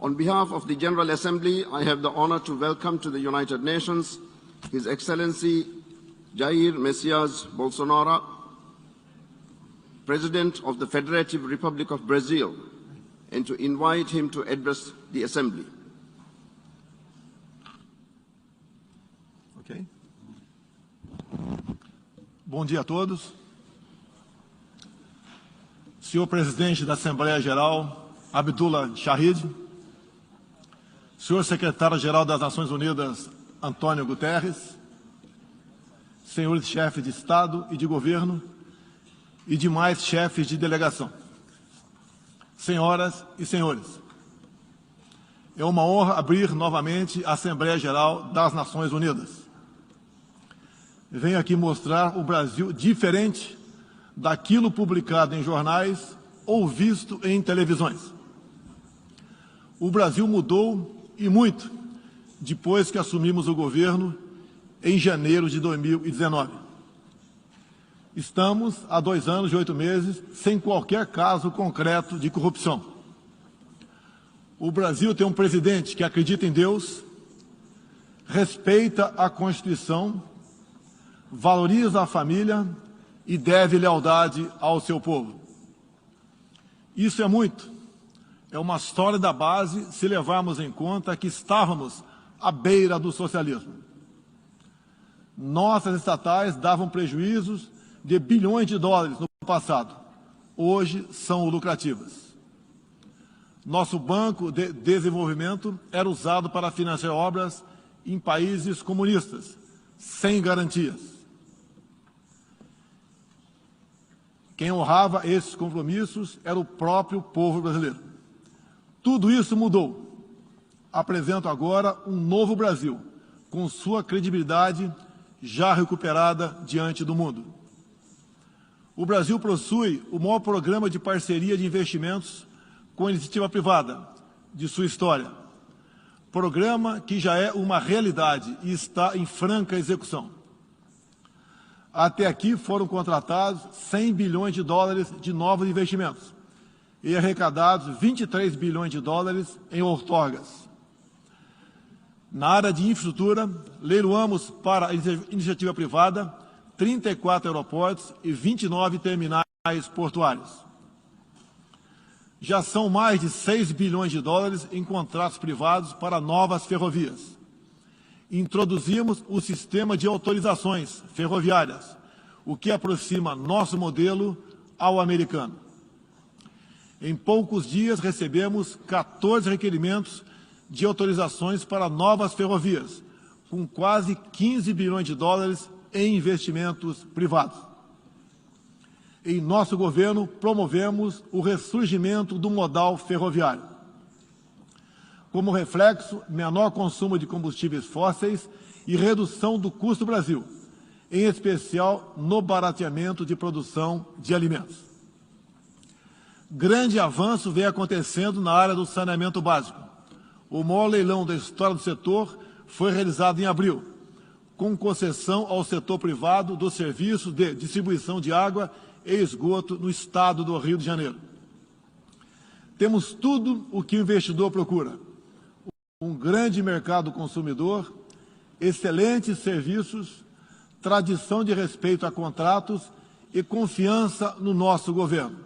On behalf of the General Assembly, I have the honor to welcome to the United Nations His Excellency Jair Messias Bolsonaro, President of the Federative Republic of Brazil, and to invite him to address the Assembly. Ok. Bom dia a todos. Senhor Presidente da Assembleia Geral, Abdullah Shahid, Senhor Secretário-Geral das Nações Unidas, Antônio Guterres, senhores chefes de Estado e de Governo e demais chefes de delegação, senhoras e senhores, é uma honra abrir novamente a Assembleia Geral das Nações Unidas. Venho aqui mostrar o Brasil diferente daquilo publicado em jornais ou visto em televisões. O Brasil mudou e muito depois que assumimos o governo em janeiro de 2019. Estamos há 2 anos e 8 meses sem qualquer caso concreto de corrupção. O Brasil tem um presidente que acredita em Deus, respeita a Constituição, valoriza a família e deve lealdade ao seu povo. Isso é muito. É uma sólida base se levarmos em conta que estávamos à beira do socialismo. Nossas estatais davam prejuízos de bilhões de dólares no passado. Hoje são lucrativas. Nosso Banco de Desenvolvimento era usado para financiar obras em países comunistas, sem garantias. Quem honrava esses compromissos era o próprio povo brasileiro. Tudo isso mudou. Apresento agora um novo Brasil, com sua credibilidade já recuperada diante do mundo. O Brasil possui o maior programa de parceria de investimentos com a iniciativa privada de sua história. Programa que já é uma realidade e está em franca execução. Até aqui foram contratados 100 bilhões de dólares de novos investimentos e arrecadados 23 bilhões de dólares em outorgas. Na área de infraestrutura, leiloamos para a iniciativa privada 34 aeroportos e 29 terminais portuários. Já são mais de 6 bilhões de dólares em contratos privados para novas ferrovias. Introduzimos o sistema de autorizações ferroviárias, o que aproxima nosso modelo ao americano. Em poucos dias recebemos 14 requerimentos de autorizações para novas ferrovias, com quase 15 bilhões de dólares em investimentos privados. Em nosso governo, promovemos o ressurgimento do modal ferroviário. Como reflexo, menor consumo de combustíveis fósseis e redução do custo do Brasil, em especial no barateamento de produção de alimentos. Grande avanço vem acontecendo na área do saneamento básico. O maior leilão da história do setor foi realizado em abril, com concessão ao setor privado dos serviços de distribuição de água e esgoto no estado do Rio de Janeiro. Temos tudo o que o investidor procura. Um grande mercado consumidor, excelentes serviços, tradição de respeito a contratos e confiança no nosso governo.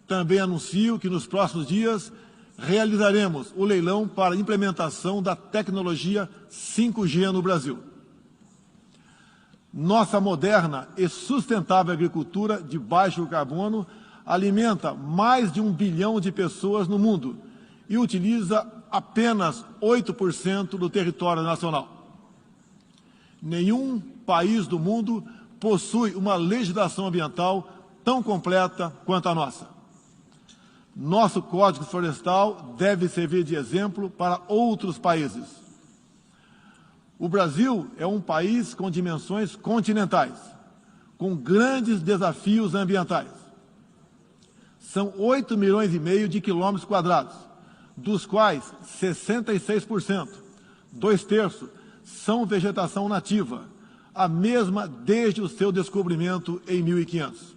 Também anuncio que nos próximos dias realizaremos o leilão para a implementação da tecnologia 5G no Brasil. Nossa moderna e sustentável agricultura de baixo carbono alimenta mais de 1 bilhão de pessoas no mundo e utiliza apenas 8% do território nacional. Nenhum país do mundo possui uma legislação ambiental tão completa quanto a nossa. Nosso Código Florestal deve servir de exemplo para outros países. O Brasil é um país com dimensões continentais, com grandes desafios ambientais. São 8,5 milhões de quilômetros quadrados, dos quais 66%, 2/3, são vegetação nativa, a mesma desde o seu descobrimento em 1500.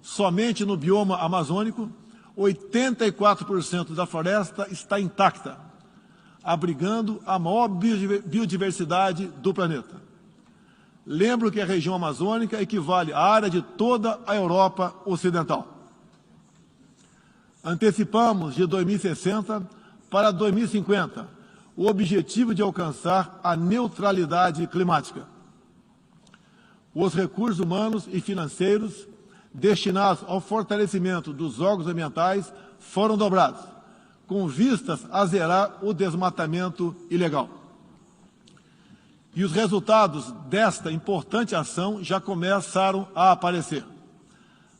Somente no bioma amazônico, 84% da floresta está intacta, abrigando a maior biodiversidade do planeta. Lembro que a região amazônica equivale à área de toda a Europa Ocidental. Antecipamos de 2060 para 2050 o objetivo de alcançar a neutralidade climática. Os recursos humanos e financeiros destinados ao fortalecimento dos órgãos ambientais foram dobrados, com vistas a zerar o desmatamento ilegal. E os resultados desta importante ação já começaram a aparecer.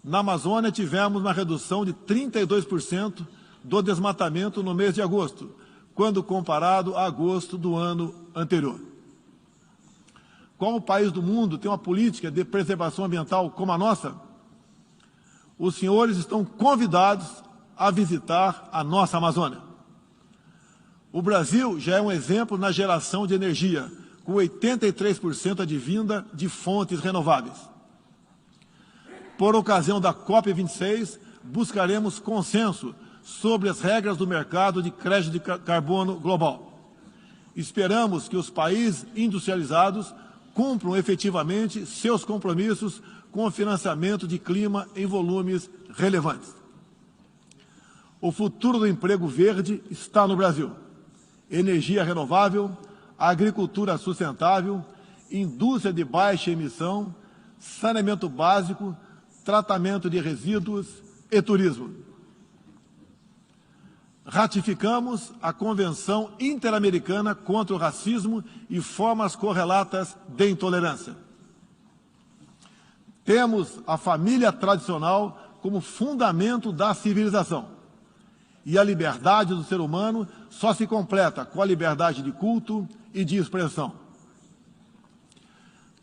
Na Amazônia, tivemos uma redução de 32% do desmatamento no mês de agosto, quando comparado a agosto do ano anterior. Qual país do mundo tem uma política de preservação ambiental como a nossa? Os senhores estão convidados a visitar a nossa Amazônia. O Brasil já é um exemplo na geração de energia, com 83% advinda de fontes renováveis. Por ocasião da COP26, buscaremos consenso sobre as regras do mercado de crédito de carbono global. Esperamos que os países industrializados cumpram efetivamente seus compromissos com o financiamento de clima em volumes relevantes. O futuro do emprego verde está no Brasil. Energia renovável, agricultura sustentável, indústria de baixa emissão, saneamento básico, tratamento de resíduos e turismo. Ratificamos a Convenção Interamericana contra o Racismo e formas correlatas de intolerância. Temos a família tradicional como fundamento da civilização. E a liberdade do ser humano só se completa com a liberdade de culto e de expressão.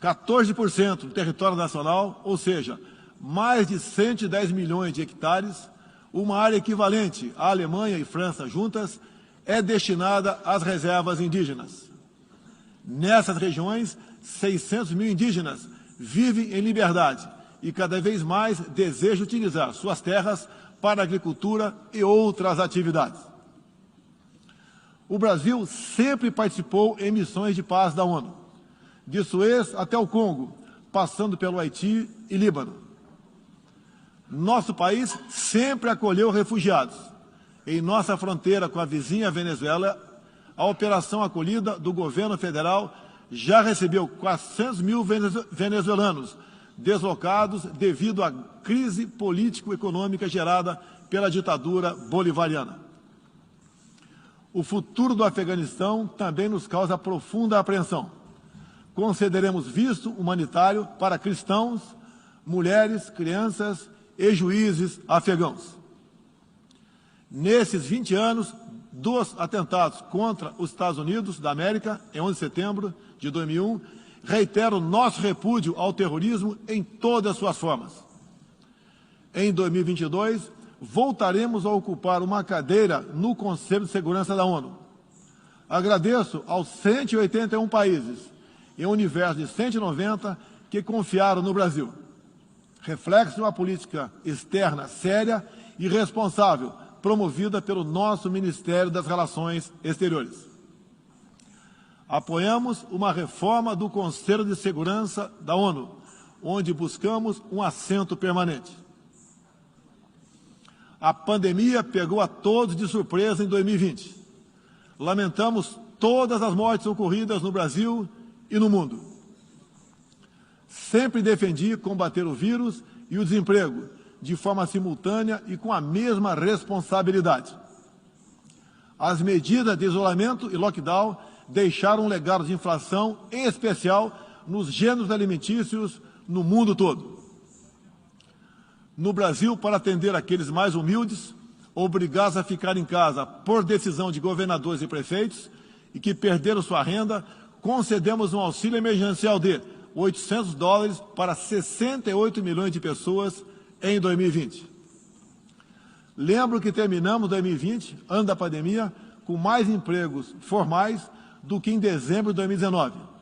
14% do território nacional, ou seja, mais de 110 milhões de hectares, uma área equivalente à Alemanha e França juntas, é destinada às reservas indígenas. Nessas regiões, 600 mil indígenas vivem em liberdade e cada vez mais desejam utilizar suas terras para a agricultura e outras atividades. O Brasil sempre participou em missões de paz da ONU, de Suez até o Congo, passando pelo Haiti e Líbano. Nosso país sempre acolheu refugiados. Em nossa fronteira com a vizinha Venezuela, a operação acolhida do governo federal já recebeu 400 mil venezuelanos deslocados devido à crise político-econômica gerada pela ditadura bolivariana. O futuro do Afeganistão também nos causa profunda apreensão. Concederemos visto humanitário para cristãos, mulheres, crianças e juízes afegãos. Nesses 20 anos dos atentados contra os Estados Unidos da América, em 11 de setembro de 2001, reitero nosso repúdio ao terrorismo em todas as suas formas. Em 2022, voltaremos a ocupar uma cadeira no Conselho de Segurança da ONU. Agradeço aos 181 países, em um universo de 190, que confiaram no Brasil. Reflexo de uma política externa séria e responsável, promovida pelo nosso Ministério das Relações Exteriores. Apoiamos uma reforma do Conselho de Segurança da ONU, onde buscamos um assento permanente. A pandemia pegou a todos de surpresa em 2020. Lamentamos todas as mortes ocorridas no Brasil e no mundo. Sempre defendi combater o vírus e o desemprego de forma simultânea e com a mesma responsabilidade. As medidas de isolamento e lockdown deixaram um legado de inflação, em especial nos gêneros alimentícios no mundo todo. No Brasil, para atender aqueles mais humildes, obrigados a ficar em casa por decisão de governadores e prefeitos e que perderam sua renda, concedemos um auxílio emergencial de $800 para 68 milhões de pessoas em 2020. Lembro que terminamos 2020, ano da pandemia, com mais empregos formais do que em dezembro de 2019.